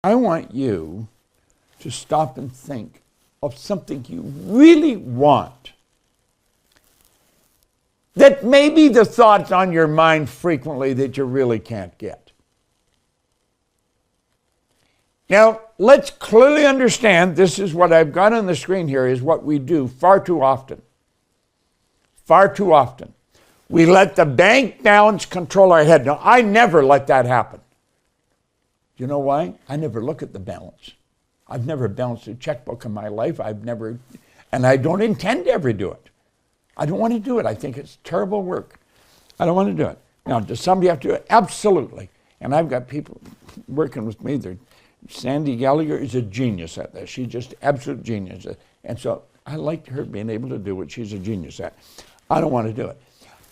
I want you to stop and think of something you really want. That may be the thoughts on your mind frequently that you really can't get. Now, let's clearly understand, this is what I've got on the screen here, is what we do far too often. Far too often. We let the bank balance control our head. Now, I never let that happen. Do you know why? I never look at the balance. I've never balanced a checkbook in my life. And I don't intend to ever do it. I don't want to do it. I think it's terrible work. I don't want to do it. Now, does somebody have to do it? Absolutely. And I've got people working with me. Sandy Gallagher is a genius at this. She's just absolute genius. And so I like her being able to do what she's a genius at. I don't want to do it.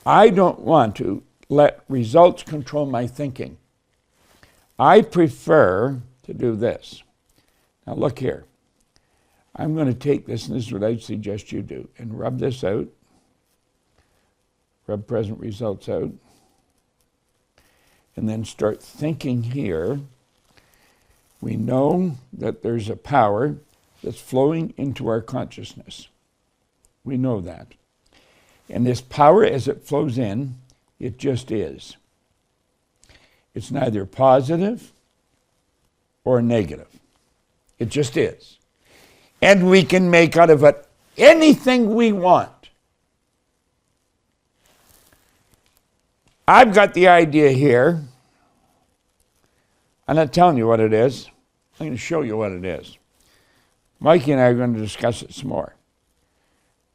I don't want to let results control my thinking. I prefer to do this. Now look here. I'm going to take this, and this is what I suggest you do, and rub this out. Rub present results out. And then start thinking here. We know that there's a power that's flowing into our consciousness. We know that. And this power, as it flows in, it just is. It's neither positive or negative. It just is. And we can make out of it anything we want. I've got the idea here. I'm not telling you what it is. I'm going to show you what it is. Mikey and I are going to discuss it some more.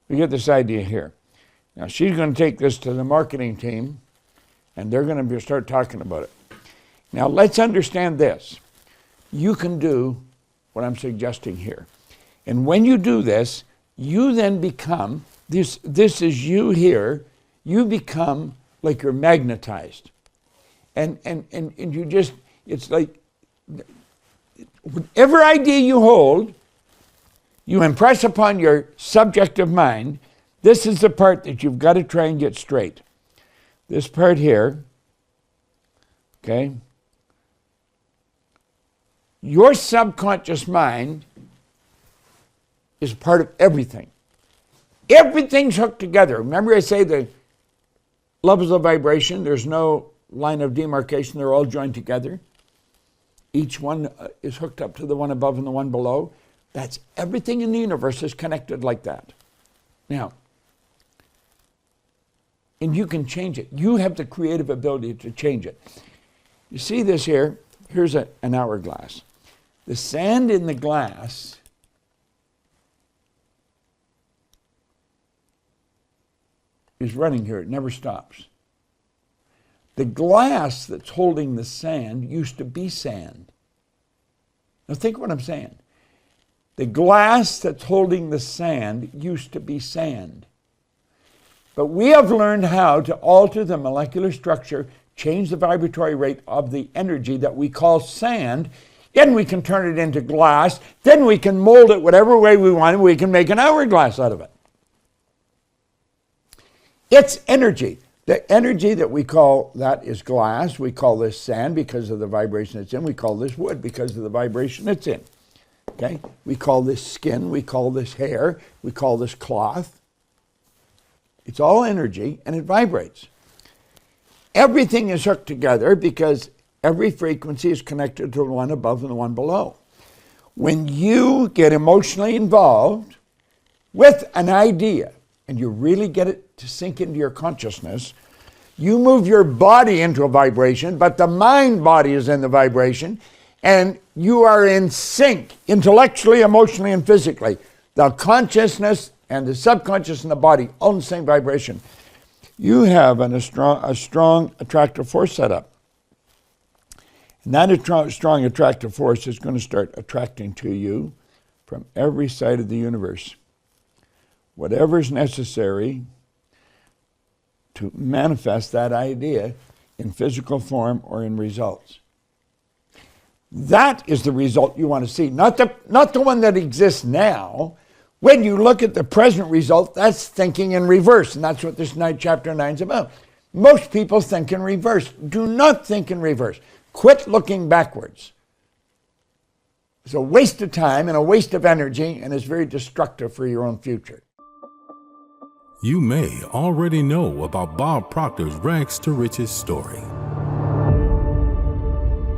We get this idea here. Now, she's going to take this to the marketing team, and they're going to start talking about it. Now, let's understand this. You can do what I'm suggesting here. And when you do this, you then become, this is you here, you become like you're magnetized. And you just, it's like, whatever idea you hold, you impress upon your subjective mind. This is the part that you've got to try and get straight. This part here, okay? Your subconscious mind is part of everything. Everything's hooked together. Remember I say the levels of vibration, there's no line of demarcation, they're all joined together. Each one is hooked up to the one above and the one below. That's everything in the universe is connected like that. Now, and you can change it. You have the creative ability to change it. You see this here? Here's an hourglass. The sand in the glass is running here. It never stops. The glass that's holding the sand used to be sand. Now think what I'm saying. The glass that's holding the sand used to be sand. But we have learned how to alter the molecular structure, change the vibratory rate of the energy that we call sand, and we can turn it into glass. Then we can mold it whatever way we want, and we can make an hourglass out of it. It's energy. The energy that we call that is glass. We call this sand because of the vibration it's in. We call this wood because of the vibration it's in. Okay? We call this skin. We call this hair. We call this cloth. It's all energy, and it vibrates. Everything is hooked together because every frequency is connected to the one above and the one below. When you get emotionally involved with an idea, and you really get it to sink into your consciousness, you move your body into a vibration, but the mind body is in the vibration, and you are in sync intellectually, emotionally, and physically. The consciousness and the subconscious and the body all in the same vibration. You have a strong attractive force set up. And that strong attractive force is going to start attracting to you from every side of the universe whatever's necessary to manifest that idea in physical form or in results. That is the result you want to see, not the one that exists now. When you look at the present result, that's thinking in reverse, and that's what this chapter 9 is about. Most people think in reverse. Do not think in reverse. Quit looking backwards. It's a waste of time and a waste of energy, and it's very destructive for your own future. You may already know about Bob Proctor's rags to riches story.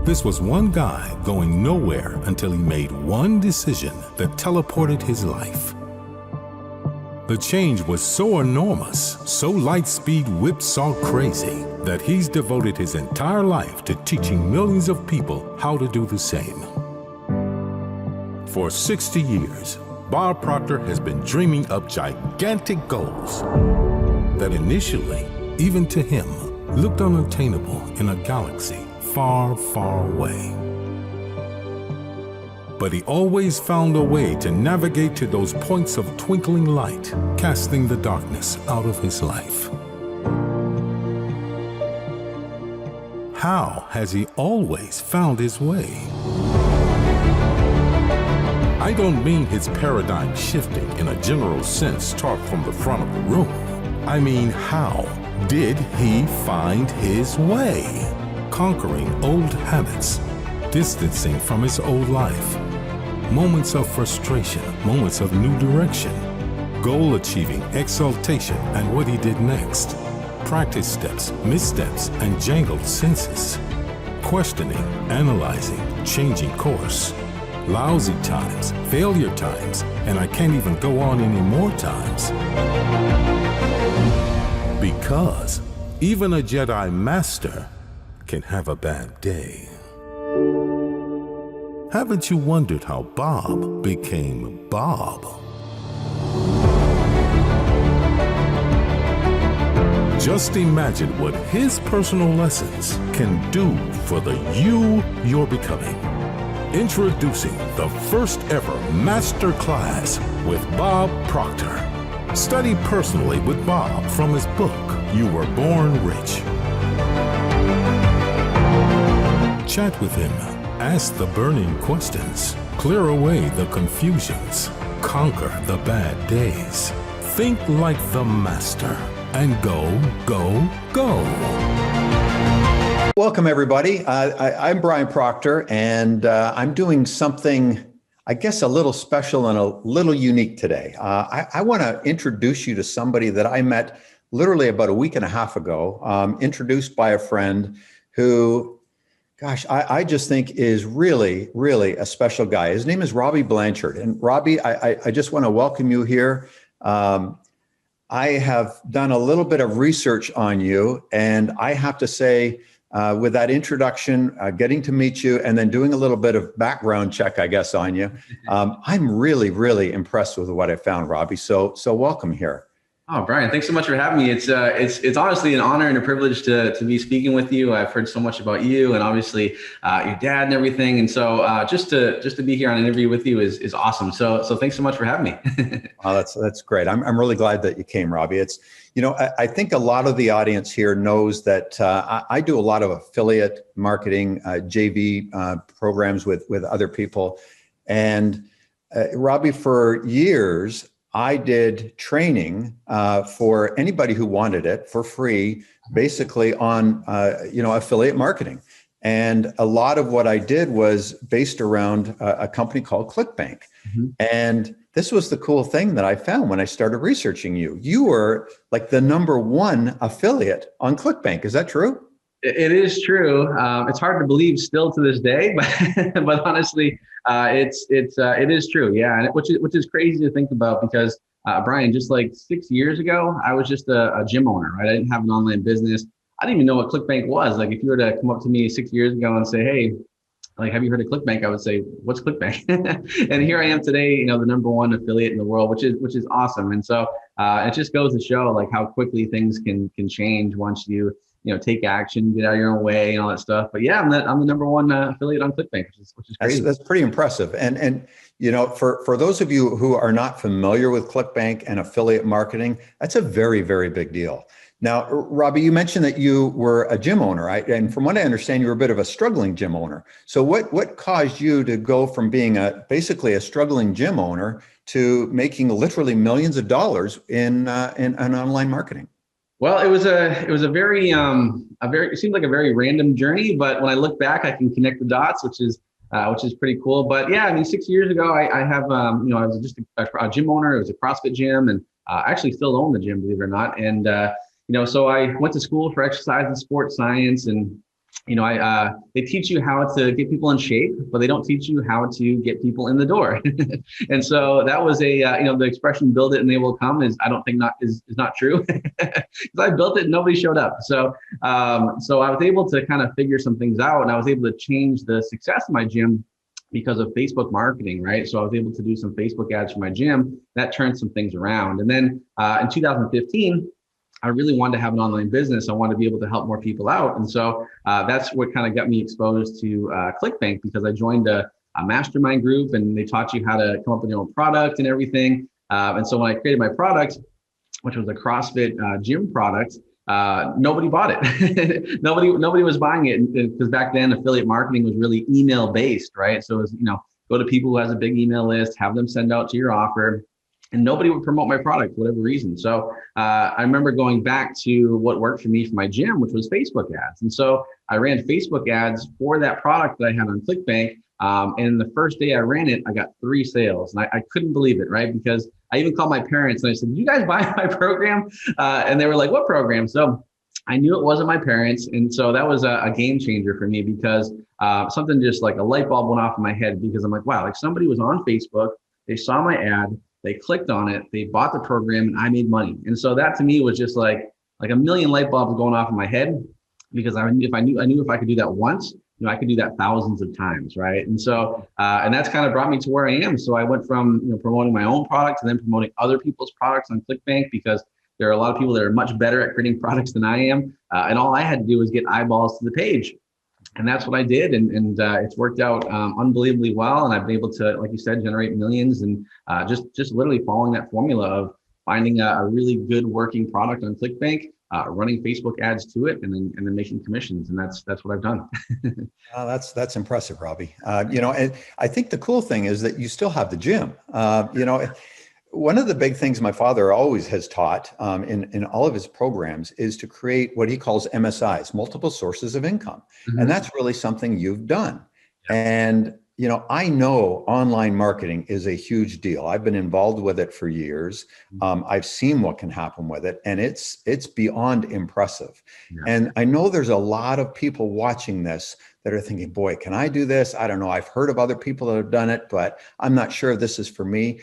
This was one guy going nowhere until he made one decision that teleported his life. The change was so enormous, so Lightspeed whipsaw crazy, that he's devoted his entire life to teaching millions of people how to do the same. For 60 years, Bob Proctor has been dreaming up gigantic goals that initially, even to him, looked unattainable in a galaxy far, far away. But he always found a way to navigate to those points of twinkling light, casting the darkness out of his life. How has he always found his way? I don't mean his paradigm shifting in a general sense taught from the front of the room. I mean, how did he find his way? Conquering old habits, distancing from his old life, moments of frustration, moments of new direction, goal achieving, exaltation, and what he did next, practice steps, missteps, and jangled senses, questioning, analyzing, changing course, lousy times, failure times, and I can't even go on any more times. Because even a Jedi Master can have a bad day. Haven't you wondered how Bob became Bob? Just imagine what his personal lessons can do for the you you're becoming. Introducing the first ever master class with Bob Proctor. Study personally with Bob from his book, You Were Born Rich. Chat with him. Ask the burning questions. Clear away the confusions. Conquer the bad days. Think like the master. And go, go, go. Welcome, everybody. I'm Brian Proctor, and I'm doing something, I guess, a little special and a little unique today. I want to introduce you to somebody that I met literally about a week and a half ago, introduced by a friend who, gosh, I just think is really, really a special guy. His name is Robbie Blanchard. And Robbie, I just want to welcome you here. I have done a little bit of research on you, and I have to say, with that introduction, getting to meet you, and then doing a little bit of background check, I guess, on you, I'm really, really impressed with what I found, Robbie. So welcome here. Oh, Brian, thanks so much for having me. It's honestly an honor and a privilege to be speaking with you. I've heard so much about you and obviously your dad and everything. And so just to be here on an interview with you is awesome. So thanks so much for having me. Oh, that's great. I'm really glad that you came, Robbie. It's, I think a lot of the audience here knows that I do a lot of affiliate marketing, JV programs with other people. And Robbie, for years, I did training for anybody who wanted it for free, basically on, affiliate marketing. And a lot of what I did was based around a company called ClickBank. Mm-hmm. And this was the cool thing that I found when I started researching you. You were like the #1 affiliate on ClickBank. Is that true? It is true. It's hard to believe still to this day, but honestly, it is true. Yeah, and which is crazy to think about because Brian, just like 6 years ago, I was just a gym owner, right? I didn't have an online business. I didn't even know what ClickBank was. Like, if you were to come up to me 6 years ago and say, "Hey, like, have you heard of ClickBank?" I would say, "What's ClickBank?" And here I am today, the #1 affiliate in the world, which is awesome. And so it just goes to show like how quickly things can change once you take action, get out of your own way, and all that stuff. But yeah, I'm the #1 affiliate on ClickBank, which is crazy. That's pretty impressive. And for those of you who are not familiar with ClickBank and affiliate marketing, that's a very, very big deal. Now, Robbie, you mentioned that you were a gym owner, right? And from what I understand, you were a bit of a struggling gym owner. So what caused you to go from being basically a struggling gym owner to making literally millions of dollars in online marketing? Well, it was a very it seemed like a very random journey, but when I look back, I can connect the dots, which is which is pretty cool. But yeah, I mean, 6 years ago, I have, I was just a gym owner. It was a CrossFit gym, and I actually still own the gym, believe it or not. And, so I went to school for exercise and sports science, and they teach you how to get people in shape, but they don't teach you how to get people in the door. And so that was the expression "build it and they will come" is, I don't think is not true, because I built it and nobody showed up. So I was able to kind of figure some things out, and I was able to change the success of my gym because of Facebook marketing, right? So I was able to do some Facebook ads for my gym that turned some things around. And then in 2015, I really wanted to have an online business. I wanted to be able to help more people out. And so that's what kind of got me exposed to ClickBank, because I joined a mastermind group, and they taught you how to come up with your own product and everything. And so when I created my product, which was a CrossFit gym product, nobody bought it. Nobody was buying it, because back then affiliate marketing was really email based, right? So it was, go to people who has a big email list, have them send out to your offer, and nobody would promote my product for whatever reason. So I remember going back to what worked for me for my gym, which was Facebook ads. And so I ran Facebook ads for that product that I had on ClickBank. And the first day I ran it, I got 3 sales, and I couldn't believe it, right? Because I even called my parents and I said, "You guys buy my program?" And they were like, "What program?" So I knew it wasn't my parents. And so that was a game changer for me, because something just like a light bulb went off in my head, because I'm like, wow, like somebody was on Facebook, they saw my ad, they clicked on it, they bought the program, and I made money. And so that to me was just like a million light bulbs going off in my head, because I knew if I could do that once, I could do that thousands of times, right? And so, and that's kind of brought me to where I am. So I went from promoting my own product to then promoting other people's products on ClickBank, because there are a lot of people that are much better at creating products than I am, and all I had to do was get eyeballs to the page. And that's what I did. And it's worked out unbelievably well. And I've been able to, like you said, generate millions, and just literally following that formula of finding a really good working product on ClickBank, running Facebook ads to it, and then making commissions. And that's what I've done. That's impressive, Robbie. And I think the cool thing is that you still have the gym. One of the big things my father always has taught in all of his programs is to create what he calls MSIs, multiple sources of income. Mm-hmm. And that's really something you've done. Yeah. And, I know online marketing is a huge deal. I've been involved with it for years. I've seen what can happen with it, and it's beyond impressive. Yeah. And I know there's a lot of people watching this that are thinking, boy, can I do this? I don't know. I've heard of other people that have done it, but I'm not sure if this is for me.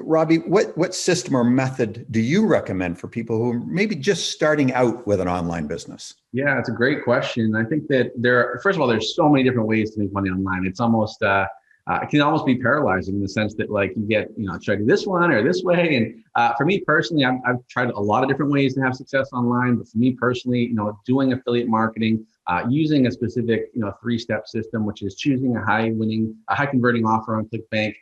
Robbie, what system or method do you recommend for people who are maybe just starting out with an online business? Yeah, it's a great question. I think that first of all, there's so many different ways to make money online. It's almost, it can almost be paralyzing in the sense that like you get, should I do this one or this way? And for me personally, I've tried a lot of different ways to have success online. But for me personally, doing affiliate marketing, using a specific, 3-step system, which is choosing a high converting offer on ClickBank,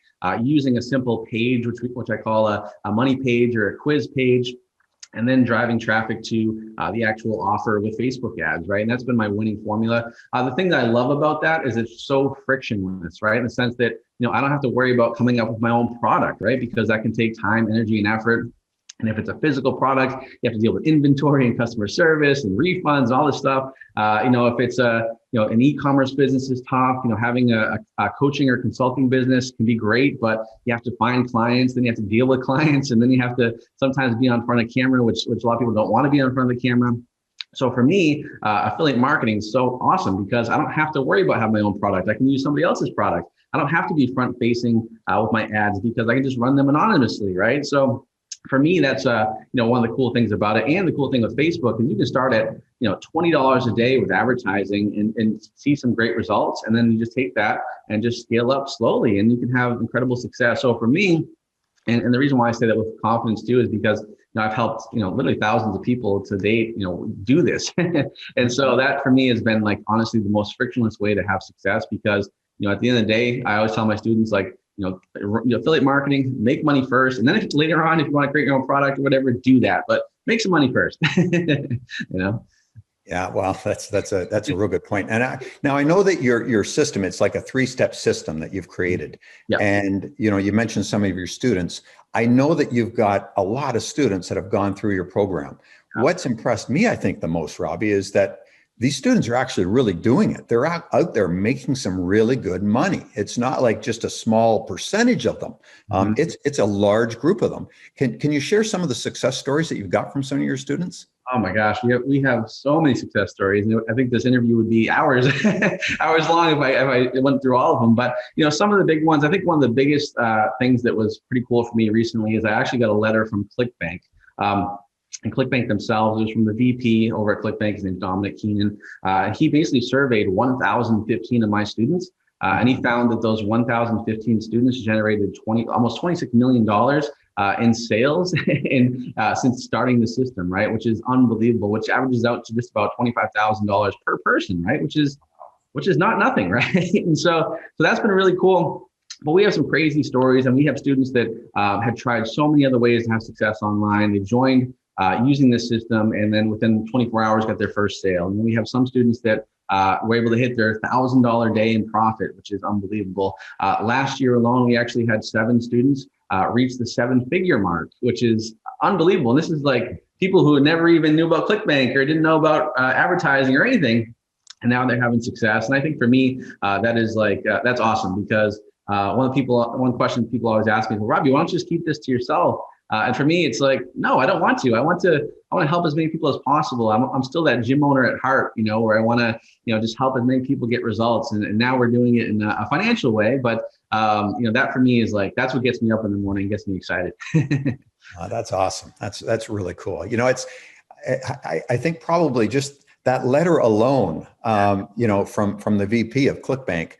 using a simple page, which I call a money page or a quiz page, and then driving traffic to the actual offer with Facebook ads, right? And that's been my winning formula. The thing that I love about that is it's so frictionless, right? In the sense that, I don't have to worry about coming up with my own product, right? Because that can take time, energy, and effort. And if it's a physical product, you have to deal with inventory and customer service and refunds, all this stuff. If it's an e-commerce business is tough. Having a coaching or consulting business can be great, but you have to find clients, then you have to deal with clients, and then you have to sometimes be on front of camera, which a lot of people don't want to be on front of the camera. So for me, affiliate marketing is so awesome because I don't have to worry about having my own product. I can use somebody else's product. I don't have to be front facing with my ads because I can just run them anonymously, right? So for me, that's one of the cool things about it. And the cool thing with Facebook is you can start at $20 a day with advertising and see some great results. And then you just take that and just scale up slowly and you can have incredible success. So for me, and the reason why I say that with confidence too is because I've helped literally thousands of people to date do this. And so that for me has been like honestly the most frictionless way to have success because at the end of the day, I always tell my students like, affiliate marketing, make money first. And then if later on, if you want to create your own product or whatever, do that, but make some money first, Yeah, well, that's a real good point. And now I know that your system, it's like a 3-step system that you've created. Yeah. And, you mentioned some of your students. I know that you've got a lot of students that have gone through your program. What's impressed me, I think the most, Robbie, is that these students are actually really doing it. They're out there making some really good money. It's not like just a small percentage of them. It's a large group of them. Can you share some of the success stories that you've got from some of your students? Oh my gosh, we have so many success stories, and I think this interview would be hours hours long if I went through all of them. But some of the big ones. I think one of the biggest things that was pretty cool for me recently is I actually got a letter from ClickBank. And ClickBank themselves, it was from the VP over at ClickBank. His name's Dominic Keenan. He basically surveyed 1,015 of my students, and he found that those 1,015 students generated almost $26 million in sales since starting the system, right? Which is unbelievable, which averages out to just about $25,000 per person, right? Which is not nothing, right? And so that's been really cool. But we have some crazy stories, and we have students that have tried so many other ways to have success online. They've joined using this system, and then within 24 hours got their first sale. And we have some students that were able to hit their $1,000 day in profit, which is unbelievable. Last year alone, we actually had 7 students reach the 7-figure mark, which is unbelievable. And this is like people who never even knew about ClickBank or didn't know about advertising or anything, and now they're having success. And I think for me, that is that's awesome, because one question people always ask me is, well, Robbie, why don't you just keep this to yourself? And for me, it's like, no, I don't want to. I want to help as many people as possible. I'm still that gym owner at heart, where I want to, just help as many people get results. And now we're doing it in a financial way. But, that for me is that's what gets me up in the morning, gets me excited. That's awesome. That's really cool. I think probably just that letter alone, from the VP of ClickBank,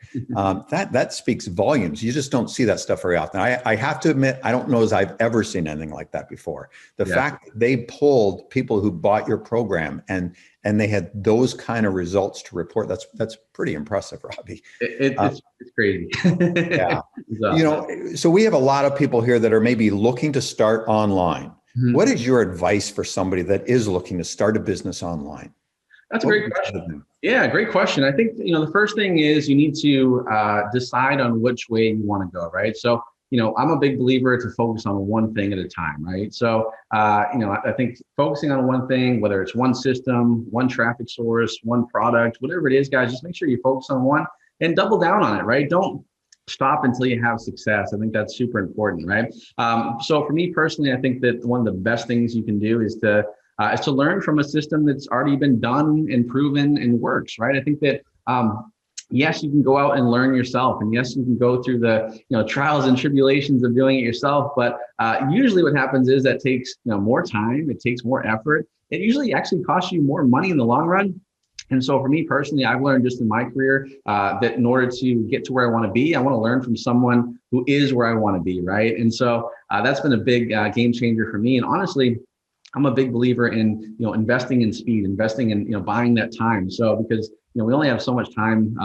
that speaks volumes. You just don't see that stuff very often. I have to admit, I don't know as I've ever seen anything like that before. The fact that they pulled people who bought your program and they had those kind of results to report, that's pretty impressive, Robbie. It's crazy. Yeah. So we have a lot of people here that are maybe looking to start online. Mm-hmm. What is your advice for somebody that is looking to start a business online? That's a great question. Yeah, great question. I think, the first thing is you need to decide on which way you want to go, right? So, I'm a big believer to focus on one thing at a time, right? So, I think focusing on one thing, whether it's one system, one traffic source, one product, whatever it is, guys, just make sure you focus on one and double down on it, right? Don't stop until you have success. I think that's super important, right? So for me personally, I think that one of the best things you can do is to learn from a system that's already been done and proven and works, right? I think that, yes, you can go out and learn yourself. And yes, you can go through the trials and tribulations of doing it yourself. But usually what happens is that takes more time. It takes more effort. It usually actually costs you more money in the long run. And so for me personally, I've learned just in my career that in order to get to where I want to be, I want to learn from someone who is where I want to be, right? And so that's been a big game changer for me. And honestly, I'm a big believer in, investing in speed, investing in, buying that time. So because, we only have so much time.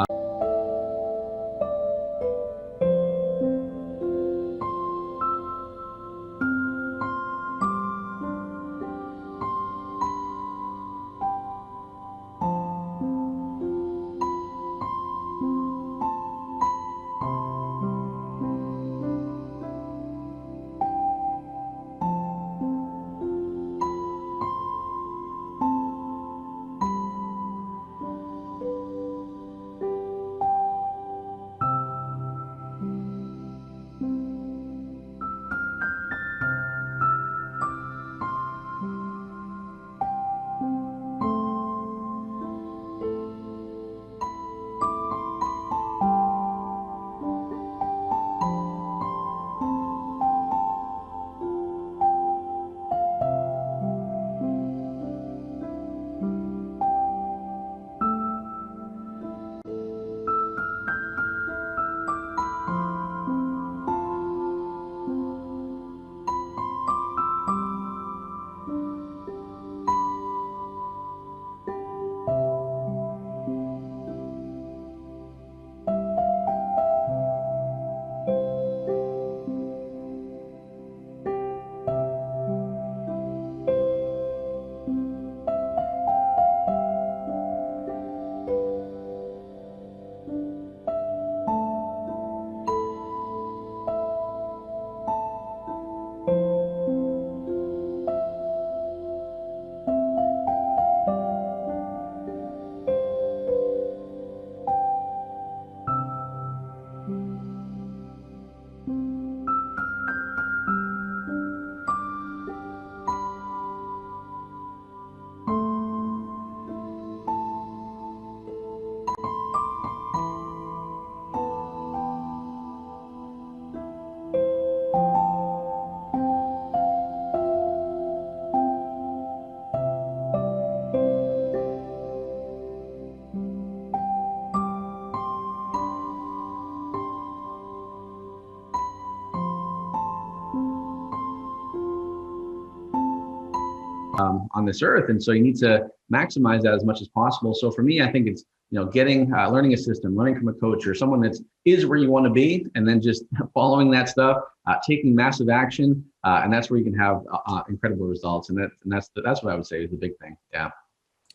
on this earth. And so you need to maximize that as much as possible. So for me, I think it's, getting, learning a system, learning from a coach or someone that is where you want to be, and then just following that stuff, taking massive action. And that's where you can have incredible results. And that's what I would say is the big thing. Yeah.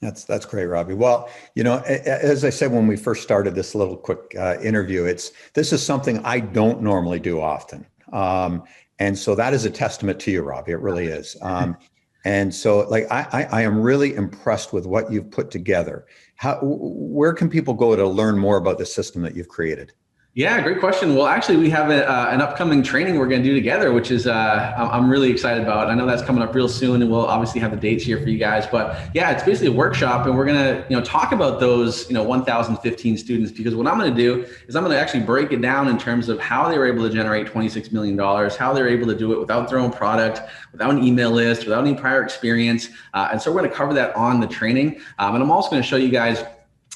That's great, Robbie. Well, as I said when we first started this little quick interview, this is something I don't normally do often. And so that is a testament to you, Robbie. It really is. And so I am really impressed with what you've put together. Where can people go to learn more about the system that you've created? Yeah, great question. Well, actually, we have an upcoming training we're going to do together, which is I'm really excited about. I know that's coming up real soon, and we'll obviously have the dates here for you guys. But yeah, it's basically a workshop, and we're going to talk about those 1,015 students, because what I'm going to do is I'm going to actually break it down in terms of how they were able to generate $26 million, how they're able to do it without their own product, without an email list, without any prior experience. And so we're going to cover that on the training, and I'm also going to show you guys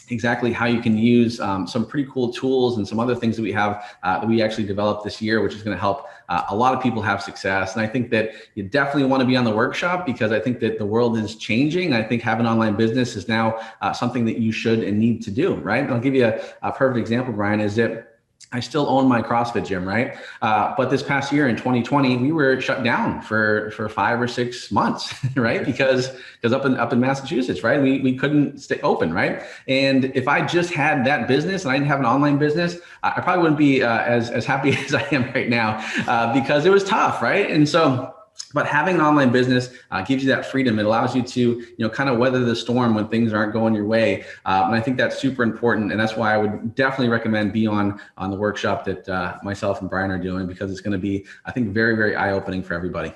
exactly how you can use some pretty cool tools and some other things that we have that we actually developed this year, which is going to help a lot of people have success. And I think that you definitely want to be on the workshop, because I think that the world is changing. I think having an online business is now something that you should and need to do, right? And I'll give you a perfect example, Brian, is that I still own my CrossFit gym, right? But this past year in 2020, we were shut down for 5 or 6 months, right? Because up in Massachusetts, right? We couldn't stay open, right? And if I just had that business and I didn't have an online business, I probably wouldn't be as happy as I am right now, because it was tough, right? And so, but having an online business gives you that freedom. It allows you to, kind of weather the storm when things aren't going your way. And I think that's super important. And that's why I would definitely recommend be on the workshop that myself and Brian are doing, because it's going to be, I think, very, very eye-opening for everybody.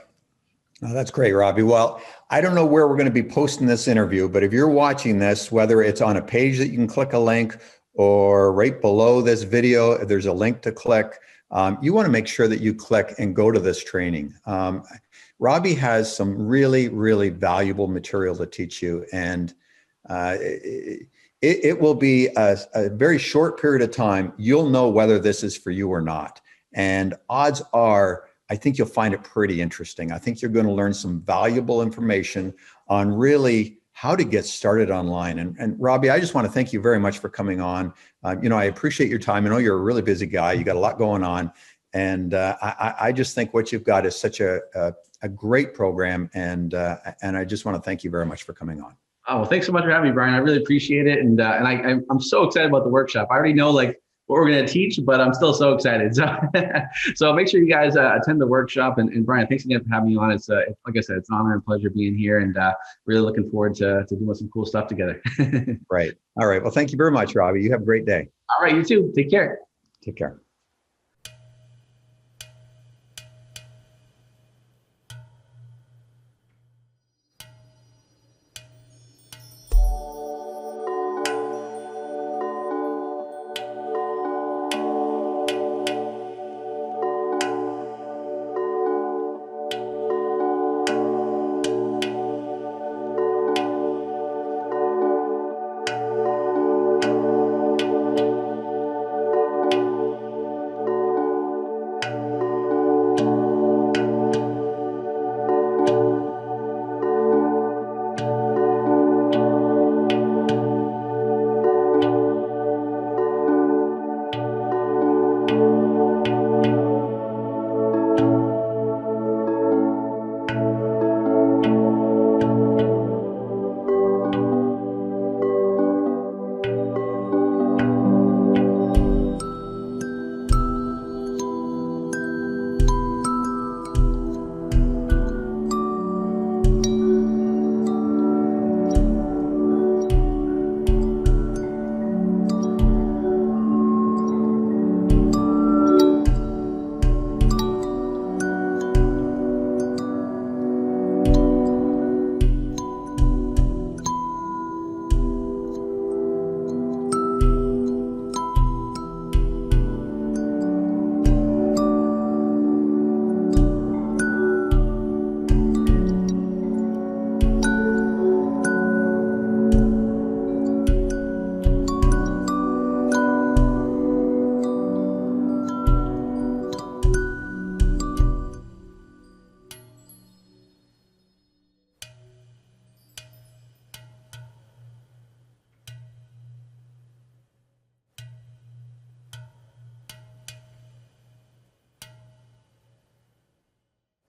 Oh, that's great, Robbie. Well, I don't know where we're going to be posting this interview, but if you're watching this, whether it's on a page that you can click a link or right below this video, if there's a link to click, you want to make sure that you click and go to this training. Robbie has some really, really valuable material to teach you, and it will be a very short period of time. You'll know whether this is for you or not. And odds are, I think you'll find it pretty interesting. I think you're going to learn some valuable information on really how to get started online. And Robbie, I just want to thank you very much for coming on. I appreciate your time. I know you're a really busy guy. You got a lot going on. And I just think what you've got is such a great program. And I just want to thank you very much for coming on. Oh, well, thanks so much for having me, Brian. I really appreciate it. And I'm so excited about the workshop. I already know what we're going to teach, but I'm still so excited. So make sure you guys attend the workshop. And Brian, thanks again for having me on. It's like I said, it's an honor and pleasure being here, and really looking forward to doing some cool stuff together. Right. All right. Well, thank you very much, Robbie. You have a great day. All right. You too. Take care. Take care.